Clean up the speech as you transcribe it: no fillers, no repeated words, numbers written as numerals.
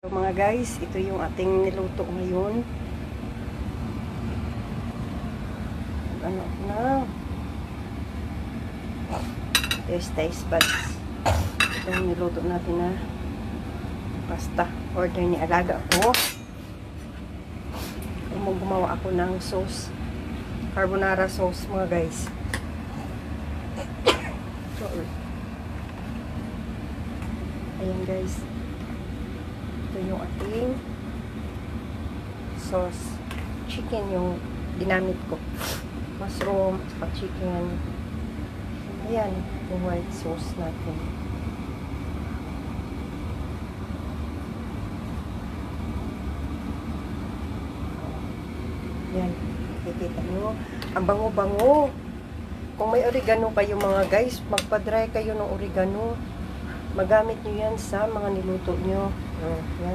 So mga guys, ito yung ating niluto ngayon. Ano na? Taste buds. Ito yung niluto natin na pasta. Order ni alaga ko. Gumawa ako ng sauce. Carbonara sauce mga guys. Ayan guys. Ito yung ating sauce. Chicken yung ginamit ko. Mushroom, at chicken. Ayan, yung white sauce natin. Ayan, nakikita nyo. Ang bango-bango. Kung may oregano kayo mga guys, magpa-dry kayo ng oregano. Magamit nyo yan sa mga niluto nyo. Yan.